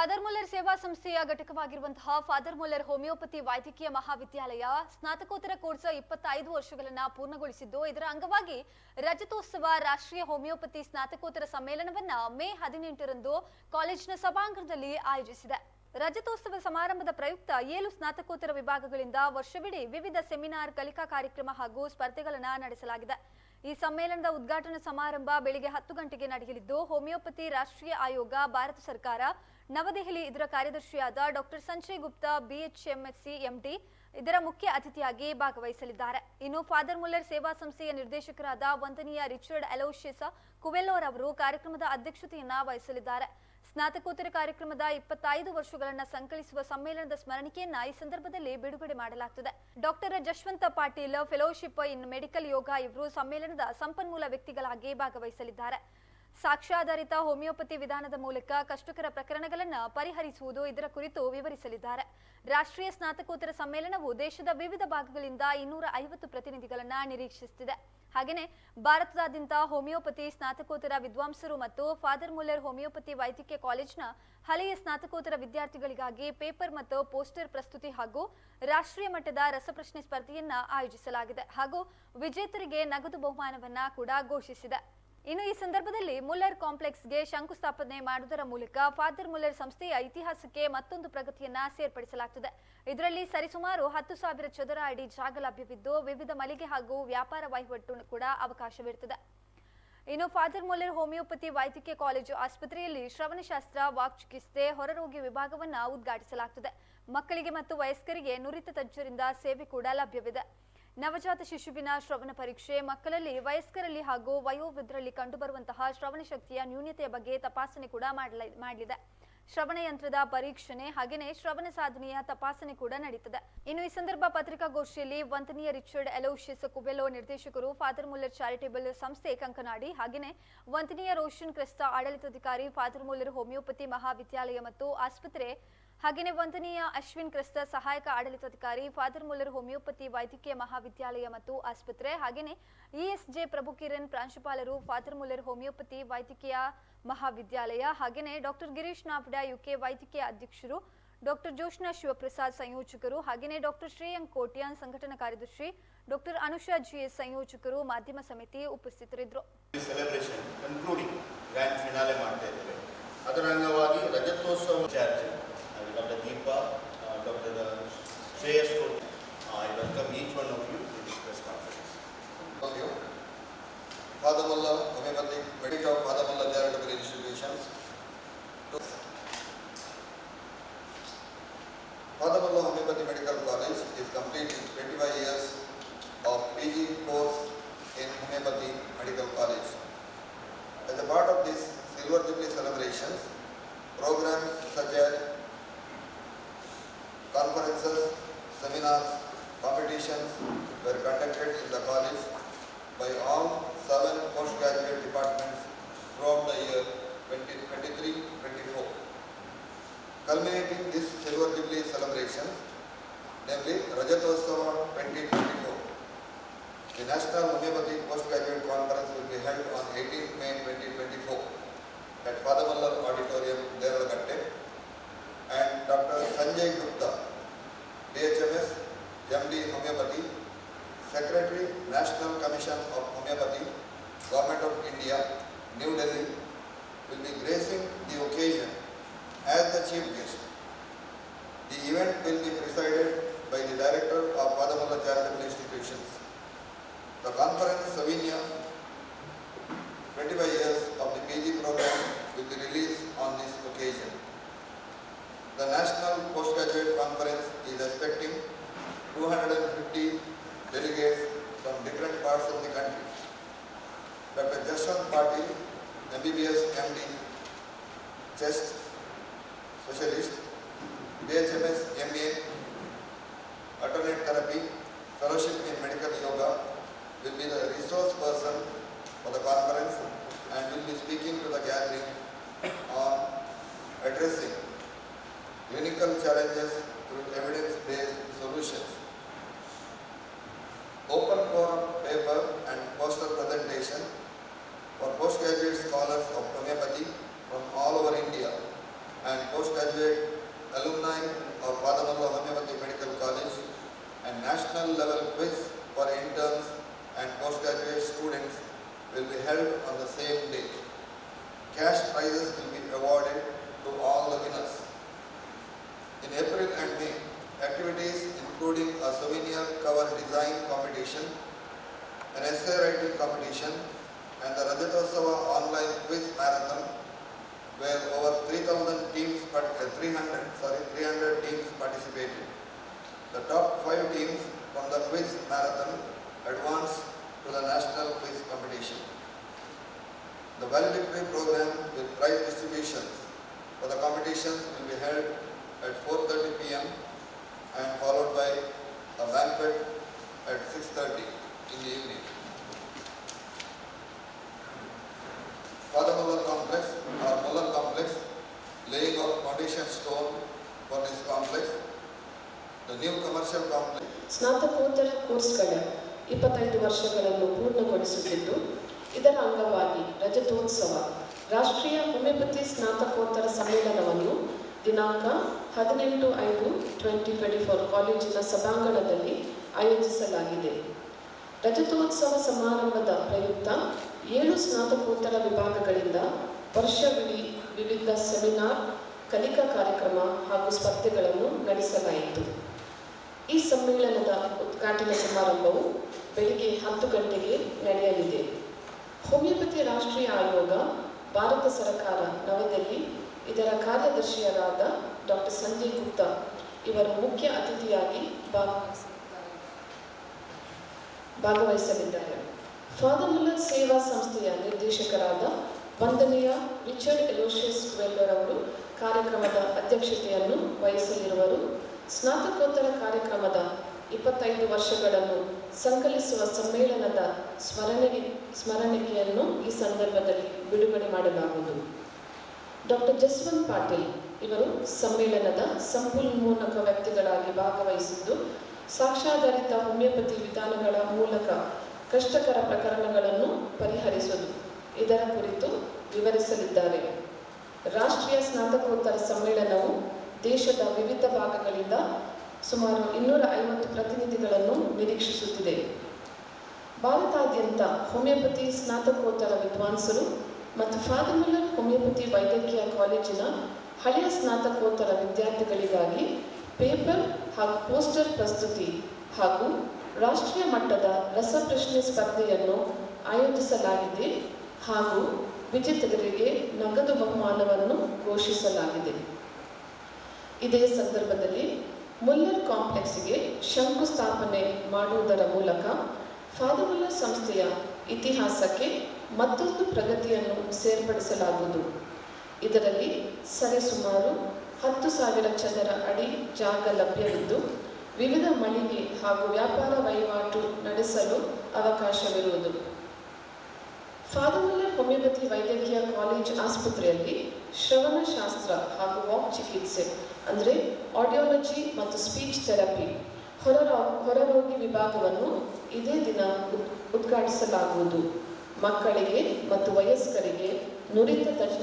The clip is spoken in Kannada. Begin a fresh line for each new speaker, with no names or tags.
ಫಾದರ್ ಮುಲ್ಲರ್ ಸೇವಾ ಸಂಸ್ಥೆಯ ಘಟಕವಾಗಿರುವಂತಹ ಫಾದರ್ ಮುಲ್ಲರ್ ಹೋಮಿಯೋಪತಿ ವೈದ್ಯಕೀಯ ಮಹಾವಿದ್ಯಾಲಯ ಸ್ನಾತಕೋತ್ತರ ಕೋರ್ಸ್ 25 ವರ್ಷಗಳನ್ನು ಪೂರ್ಣಗೊಳಿಸಿದ್ದು, ಇದರ ಅಂಗವಾಗಿ ರಜತೋತ್ಸವ ರಾಷ್ಟ್ರೀಯ ಹೋಮಿಯೋಪತಿ ಸ್ನಾತಕೋತ್ತರ ಸಮ್ಮೇಳನವನ್ನ ಮೇ 18ರಂದು ಕಾಲೇಜಿನ ಸಭಾಂಗಣದಲ್ಲಿ ಆಯೋಜಿಸಿದೆ. ರಜತೋತ್ಸವ ಸಮಾರಂಭದ ಪ್ರಯುಕ್ತ 7 ಸ್ನಾತಕೋತ್ತರ ವಿಭಾಗಗಳಿಂದ ವರ್ಷವಿಡೀ ವಿವಿಧ ಸೆಮಿನಾರ್, ಕಲಿಕಾ ಕಾರ್ಯಕ್ರಮ ಹಾಗೂ ಸ್ಪರ್ಧೆಗಳನ್ನು ನಡೆಸಲಾಗಿದೆ. ಈ ಸಮ್ಮೇಳನದ ಉದ್ಘಾಟನಾ ಸಮಾರಂಭ ಬೆಳಿಗ್ಗೆ 10 ಗಂಟೆಗೆ ನಡೆಯಲಿದ್ದು, ಹೋಮಿಯೋಪತಿ ರಾಷ್ಟ್ರೀಯ ಆಯೋಗ, ಭಾರತ ಸರ್ಕಾರ, ನವದೆಹಲಿ ಇದರ ಕಾರ್ಯದರ್ಶಿಯಾದ doctor Sanjay Gupta BHMSc MD ಇದರ ಮುಖ್ಯ ಅತಿಥಿಯಾಗಿ ಭಾಗವಹಿಸಲಿದ್ದಾರೆ. ಇನ್ನು ಫಾದರ್ ಮುಲ್ಲರ್ ಸೇವಾ ಸಂಸ್ಥೆಯ ನಿರ್ದೇಶಕರಾದ ವಂದನೀಯ ರಿಚರ್ಡ್ ಅಲೋಶಿಯಸ್ ಕುವೆಲ್ಲೋರ್ ಅವರು ಕಾರ್ಯಕ್ರಮದ ಅಧ್ಯಕ್ಷತೆಯನ್ನ ವಹಿಸಲಿದ್ದಾರೆ. ಸ್ನಾತಕೋತ್ತರ ಕಾರ್ಯಕ್ರಮದ 25 ವರ್ಷಗಳನ್ನು ಸಂಕಲಿಸುವ ಸಮ್ಮೇಳನದ ಸ್ಮರಣಿಕೆಯನ್ನ ಈ ಸಂದರ್ಭದಲ್ಲಿ ಬಿಡುಗಡೆ ಮಾಡಲಾಗುತ್ತದೆ. Doctor Jashwant Patil fellowship in medical yoga ಇವರು ಸಮ್ಮೇಳನದ ಸಂಪನ್ಮೂಲ ವ್ಯಕ್ತಿಗಳಾಗಿ ಭಾಗವಹಿಸಲಿದ್ದಾರೆ. ಸಾಕ್ಷ್ಯಾಧಾರಿತ ಹೋಮಿಯೋಪತಿ ವಿಧಾನದ ಮೂಲಕ ಕಷ್ಟಕರ ಪ್ರಕರಣಗಳನ್ನು ಪರಿಹರಿಸುವುದು ಇದರ ಕುರಿತು ವಿವರಿಸಲಿದ್ದಾರೆ. ರಾಷ್ಟ್ರೀಯ ಸ್ನಾತಕೋತ್ತರ ಸಮ್ಮೇಳನವು ದೇಶದ ವಿವಿಧ ಭಾಗಗಳಿಂದ 250 ಪ್ರತಿನಿಧಿಗಳನ್ನು ನಿರೀಕ್ಷಿಸುತ್ತಿದೆ. ಹಾಗೆಯೇ ಭಾರತದಾದ್ಯಂತ ಹೋಮಿಯೋಪತಿ ಸ್ನಾತಕೋತ್ತರ ವಿದ್ವಾಂಸರು ಮತ್ತು ಫಾದರ್ ಮುಲ್ಲರ್ ಹೋಮಿಯೋಪತಿ ವೈದ್ಯಕೀಯ ಕಾಲೇಜಿನ ಹಳೆಯ ಸ್ನಾತಕೋತ್ತರ ವಿದ್ಯಾರ್ಥಿಗಳಿಗಾಗಿ ಪೇಪರ್ ಮತ್ತು ಪೋಸ್ಟರ್ ಪ್ರಸ್ತುತಿ ಹಾಗೂ ರಾಷ್ಟ್ರೀಯ ಮಟ್ಟದ ರಸಪ್ರಶ್ನೆ ಸ್ಪರ್ಧೆಯನ್ನ ಆಯೋಜಿಸಲಾಗಿದೆ ಹಾಗೂ ವಿಜೇತರಿಗೆ ನಗದು ಬಹುಮಾನವನ್ನ ಕೂಡ ಘೋಷಿಸಿದೆ. ಇನ್ನು ಈ ಸಂದರ್ಭದಲ್ಲಿ ಮುಲ್ಲರ್ ಕಾಂಪ್ಲೆಕ್ಸ್ಗೆ ಶಂಕುಸ್ಥಾಪನೆ ಮಾಡುವುದರ ಮೂಲಕ ಫಾದರ್ ಮುಲ್ಲರ್ ಸಂಸ್ಥೆಯ ಇತಿಹಾಸಕ್ಕೆ ಮತ್ತೊಂದು ಪ್ರಗತಿಯನ್ನ ಸೇರ್ಪಡಿಸಲಾಗುತ್ತದೆ. ಇದರಲ್ಲಿ ಸರಿಸುಮಾರು 10,000 ಚದರ ಅಡಿ ಜಾಗ ಲಭ್ಯವಿದ್ದು, ವಿವಿಧ ಮಳಿಗೆ ಹಾಗೂ ವ್ಯಾಪಾರ ವಹಿವಾಟು ಕೂಡ ಅವಕಾಶವಿರುತ್ತದೆ. ಇನ್ನು ಫಾದರ್ ಮುಲ್ಲರ್ ಹೋಮಿಯೋಪತಿ ವೈದ್ಯಕೀಯ ಕಾಲೇಜು ಆಸ್ಪತ್ರೆಯಲ್ಲಿ ಶ್ರವಣಶಾಸ್ತ್ರ, ವಾಕ್ ಚಿಕಿತ್ಸೆ, ಹೊರರೋಗಿ ವಿಭಾಗವನ್ನು ಉದ್ಘಾಟಿಸಲಾಗುತ್ತದೆ. ಮಕ್ಕಳಿಗೆ ಮತ್ತು ವಯಸ್ಕರಿಗೆ ನುರಿತ ತಜ್ಞರಿಂದ ಸೇವೆ ಕೂಡ ಲಭ್ಯವಿದೆ. ನವಜಾತ ಶಿಶುವಿನ ಶ್ರವಣ ಪರೀಕ್ಷೆ, ಮಕ್ಕಳಲ್ಲಿ, ವಯಸ್ಕರಲ್ಲಿ ಹಾಗೂ ವಯೋವೃದ್ಧರಲ್ಲಿ ಕಂಡುಬರುವಂತಹ ಶ್ರವಣ ಶಕ್ತಿಯ ನ್ಯೂನತೆಯ ಬಗ್ಗೆ ತಪಾಸಣೆ ಕೂಡ ಮಾಡಲಿದೆ. ಶ್ರವಣ ಯಂತ್ರದ ಪರೀಕ್ಷಣೆ ಹಾಗೆಯೇ ಶ್ರವಣ ಸಾಧನೆಯ ತಪಾಸಣೆ ಕೂಡ ನಡೀತದೆ. ಇನ್ನು ಈ ಸಂದರ್ಭ ಪತ್ರಿಕಾಗೋಷ್ಠಿಯಲ್ಲಿ ವಂದನೀಯ ರಿಚರ್ಡ್ ಅಲೋಶಿಯಸ್ ಕುವೆಲ್ಲೋ ನಿರ್ದೇಶಕರು, ಫಾದರ್ ಮುಲ್ಲರ್ ಚಾರಿಟೇಬಲ್ ಸಂಸ್ಥೆ ಕಂಕನಾಡಿ, ಹಾಗೆಯೇ ವಂದನೀಯ ರೋಷನ್ ಕ್ರಿಸ್ತಾ ಆಡಳಿತಾಧಿಕಾರಿ, ಫಾದರ್ ಮುಲ್ಲರ್ ಹೋಮಿಯೋಪತಿ ಮಹಾವಿದ್ಯಾಲಯ ಮತ್ತು ಆಸ್ಪತ್ರೆ, ಹಾಗೆಯೇ ವಂದನೀಯ ಅಶ್ವಿನ್ ಕ್ರಿಸ್ತಾ ಸಹಾಯಕ ಆಡಳಿತಾಧಿಕಾರಿ, ಫಾದರ್ ಮುಲ್ಲರ್ ಹೋಮಿಯೋಪತಿ ವೈದ್ಯಕೀಯ ಮಹಾವಿದ್ಯಾಲಯ ಮತ್ತು ಆಸ್ಪತ್ರೆ, ಹಾಗೆಯೇ ESJ ಪ್ರಭು ಕಿರಣ್ ಪ್ರಾಂಶುಪಾಲರು, ಫಾದರ್ ಮುಲ್ಲರ್ ಹೋಮಿಯೋಪತಿ ವೈದ್ಯಕೀಯ ಮಹಾವಿದ್ಯಾಲಯ, ಹಾಗೆಯೇ ಡಾಕ್ಟರ್ ಗಿರೀಶ್ ನಾವ್ಡಾ UK ವೈದ್ಯಕೀಯ ಅಧ್ಯಕ್ಷರು, ಡಾಕ್ಟರ್ ಜೋಷ್ನಾ ಶಿವಪ್ರಸಾದ್ ಸಂಯೋಜಕರು, ಹಾಗೆಯೇ ಡಾಕ್ಟರ್ ಶ್ರೇಯಂಕ್ ಕೋಟ್ಯಾನ್ ಸಂಘಟನಾ ಕಾರ್ಯದರ್ಶಿ, ಡಾಕ್ಟರ್ ಅನುಷಾ GS ಸಂಯೋಜಕರು, ಮಾಧ್ಯಮ ಸಮಿತಿ ಉಪಸ್ಥಿತರಿದ್ದರು.
ಅದರ ಅಂಗವಾಗಿ ರಜತೋತ್ಸವ Dr. Deepa, Dr. Shreyas Kothi, I welcome each one of you to this press conference.
Thank you. Father Mullard Homeopathic Medical Father Mullard Charitable Institutions. Father Mullard Homeopathy Medical College is completing 25 years of PG course in Homeopathy Medical College. As a part of this Silver Jubilee celebrations, programs such as conferences, seminars, competitions were conducted in the college by all 7 postgraduate departments throughout the year 2023-24. Culminating this Silver Jubilee celebrations, namely Rajatotsava 2024. The National Homeopathy Postgraduate Conference will be held on 18 May 2024 at Father Mullard Auditorium, Deralagatte. And Dr. Sanjay Gupta, BHMS MD Homeopathy, Secretary, National Commission of Homeopathy, Government of India, New Delhi, will be gracing the occasion as the chief guest. The event will be presided by the Director of Father Mullard Charitable Institutions. The conference souvenir 25 years of the PG program will be released on this occasion. The National Postgraduate Conference is expecting 250 delegates from different parts of the country. Dr. Jashwant Patil, MBBS MD, Chest Specialist, BHMS MA, Alternate Therapy, Fellowship in Medical Yoga, will be the resource person for the conference and will be speaking to the gathering on addressing clinical challenges through evidence-based solutions. Open forum paper and poster presentation for postgraduate scholars of homeopathy from all over India and postgraduate postgraduate alumni of Father Mulla Homeopathic Medical College and national level quiz for interns and postgraduate students will be held on the same day. Cash prizes will be awarded to all the winners. In April and May, activities including a souvenir cover design competition, an essay writing competition, and the Rajatotsava online quiz marathon, where over 300 teams participated. The top 5 teams from the quiz marathon advanced to the national quiz competition. The valedictory program with prize distributions for the competitions will be held at 4:30 p.m. and followed by a banquet at 6:30 in the evening. Father Muller Complex or Muller Complex, laying of foundation stone for this complex. The new commercial complex.
ಸ್ನಾತಕೋತ್ತರ ಕೋರ್ಸ್ಗಳ 25 ವರ್ಷಗಳನ್ನು ಪೂರ್ಣಗೊಳಿಸುತ್ತಿದ್ದು, ಇದರ ಅಂಗವಾಗಿ ರಜತೋತ್ಸವ ರಾಷ್ಟ್ರೀಯ ಹೋಮಿಯೋಪತಿ ಸ್ನಾತಕೋತ್ತರ ಸಮ್ಮೇಳನವನ್ನು ದಿನಾಂಕ 18/5/2024 ಕಾಲೇಜಿನ ಸಭಾಂಗಣದಲ್ಲಿ ಆಯೋಜಿಸಲಾಗಿದೆ. ರಜತೋತ್ಸವ ಸಮಾರಂಭದ ಪ್ರಯುಕ್ತ 7 ಸ್ನಾತಕೋತ್ತರ ವಿಭಾಗಗಳಿಂದ ವರ್ಷವಿಡೀ ವಿವಿಧ ಸೆಮಿನಾರ್, ಕಲಿಕಾ ಕಾರ್ಯಕ್ರಮ ಹಾಗೂ ಸ್ಪರ್ಧೆಗಳನ್ನು ನಡೆಸಲಾಯಿತು. ಈ ಸಮ್ಮೇಳನದ ಉದ್ಘಾಟನಾ ಸಮಾರಂಭವು ಬೆಳಿಗ್ಗೆ 10 ಗಂಟೆಗೆ ನಡೆಯಲಿದೆ. ಹೋಮಿಯೋಪತಿ ರಾಷ್ಟ್ರೀಯ ಆಯೋಗ, ಭಾರತ ಸರ್ಕಾರ, ನವದೆಹಲಿ ಇದರ ಕಾರ್ಯದರ್ಶಿಯರಾದ ಡಾಕ್ಟರ್ ಸಂಜಯ್ ಗುಪ್ತಾ ಇವರು ಮುಖ್ಯ ಅತಿಥಿಯಾಗಿ ಭಾಗವಹಿಸಲಿದ್ದಾರೆ. ಫಾದರ್ ಮುಲ್ಲರ್ ಸೇವಾ ಸಂಸ್ಥೆಯ ನಿರ್ದೇಶಕರಾದ ವಂದನೆಯ ರಿಚರ್ಡ್ ಎಲೋಷಿಯಸ್ ವೆಲ್ಲರ್ ಅವರು ಕಾರ್ಯಕ್ರಮದ ಅಧ್ಯಕ್ಷತೆಯನ್ನು ವಹಿಸಲಿರುವರು. ಸ್ನಾತಕೋತ್ತರ ಕಾರ್ಯಕ್ರಮದ 25 ವರ್ಷಗಳನ್ನು ಸಂಕಲಿಸುವ ಸಮ್ಮೇಳನದ ಸ್ಮರಣಿಕೆಯನ್ನು ಈ ಸಂದರ್ಭದಲ್ಲಿ ಬಿಡುಗಡೆ ಮಾಡಲಾಗುವುದು. ಡಾಕ್ಟರ್ ಜಸ್ವಂತ್ ಪಾಟೀಲ್ ಇವರು ಸಮ್ಮೇಳನದ ಸಂಪನ್ಮೂಲಕ ವ್ಯಕ್ತಿಗಳಾಗಿ ಭಾಗವಹಿಸಿದ್ದು, ಸಾಕ್ಷ್ಯಾಧಾರಿತ ಹೋಮಿಯೋಪತಿ ವಿಧಾನಗಳ ಮೂಲಕ ಕಷ್ಟಕರ ಪ್ರಕರಣಗಳನ್ನು ಪರಿಹರಿಸುವುದು ಇದರ ಕುರಿತು ವಿವರಿಸಲಿದ್ದಾರೆ. ರಾಷ್ಟ್ರೀಯ ಸ್ನಾತಕೋತ್ತರ ಸಮ್ಮೇಳನವು ದೇಶದ ವಿವಿಧ ಭಾಗಗಳಿಂದ ಸುಮಾರು 250 ಪ್ರತಿನಿಧಿಗಳನ್ನು ನಿರೀಕ್ಷಿಸುತ್ತಿದೆ. ಭಾರತಾದ್ಯಂತ ಹೋಮಿಯೋಪತಿ ಸ್ನಾತಕೋತ್ತರ ವಿದ್ವಾಂಸರು ಮತ್ತು ಫಾದರ್ ಮುಲ್ಲರ್ ಹೋಮಿಯೋಪತಿ ವೈದ್ಯಕೀಯ ಕಾಲೇಜಿನ ಹಳೆಯ ಸ್ನಾತಕೋತ್ತರ ವಿದ್ಯಾರ್ಥಿಗಳಿಗಾಗಿ ಪೇಪರ್ ಹಾಗೂ ಪೋಸ್ಟರ್ ಪ್ರಸ್ತುತಿ ಹಾಗೂ ರಾಷ್ಟ್ರೀಯ ಮಟ್ಟದ ರಸಪ್ರಶ್ನೆ ಸ್ಪರ್ಧೆಯನ್ನು ಆಯೋಜಿಸಲಾಗಿದೆ ಹಾಗೂ ವಿಜೇತರಿಗೆ ನಗದು ಬಹುಮಾನವನ್ನು ಘೋಷಿಸಲಾಗಿದೆ. ಇದೇ ಸಂದರ್ಭದಲ್ಲಿ ಮುಲ್ಲರ್ ಕಾಂಪ್ಲೆಕ್ಸ್ಗೆ ಶಂಕುಸ್ಥಾಪನೆ ಮಾಡುವುದರ ಮೂಲಕ ಫಾದರ್ ಮುಲ್ಲರ್ ಸಂಸ್ಥೆಯ ಇತಿಹಾಸಕ್ಕೆ ಮತ್ತೊಂದು ಪ್ರಗತಿಯನ್ನು ಸೇರ್ಪಡಿಸಲಾಗುವುದು. ಇದರಲ್ಲಿ ಸರಿಸುಮಾರು 10,000 ಚದರ ಅಡಿ ಜಾಗ ಲಭ್ಯವಿದ್ದು, ವಿವಿಧ ಮಳಿಗೆ ಹಾಗೂ ವ್ಯಾಪಾರ ವಹಿವಾಟು ನಡೆಸಲು ಅವಕಾಶವಿರುವುದು. ಫಾದರ್ ಮುಲ್ಲರ್ ಹೋಮಿಯೋಪತಿ ವೈದ್ಯಕೀಯ ಕಾಲೇಜ್ ಆಸ್ಪತ್ರೆಯಲ್ಲಿ ಶ್ರವಣಶಾಸ್ತ್ರ ಹಾಗೂ ವಾಕ್ ಚಿಕಿತ್ಸೆ ಅಂದರೆ ಆಡಿಯಾಲಜಿ ಮತ್ತು ಸ್ಪೀಚ್ ಥೆರಪಿ ಹೊರರೋಗಿ ವಿಭಾಗವನ್ನು ಇದೇ ದಿನ ಉದ್ಘಾಟಿಸಲಾಗುವುದು. ಮಕ್ಕಳಿಗೆ ಮತ್ತು ವಯಸ್ಕರಿಗೆ ನುರಿತ ತಜ್ಞ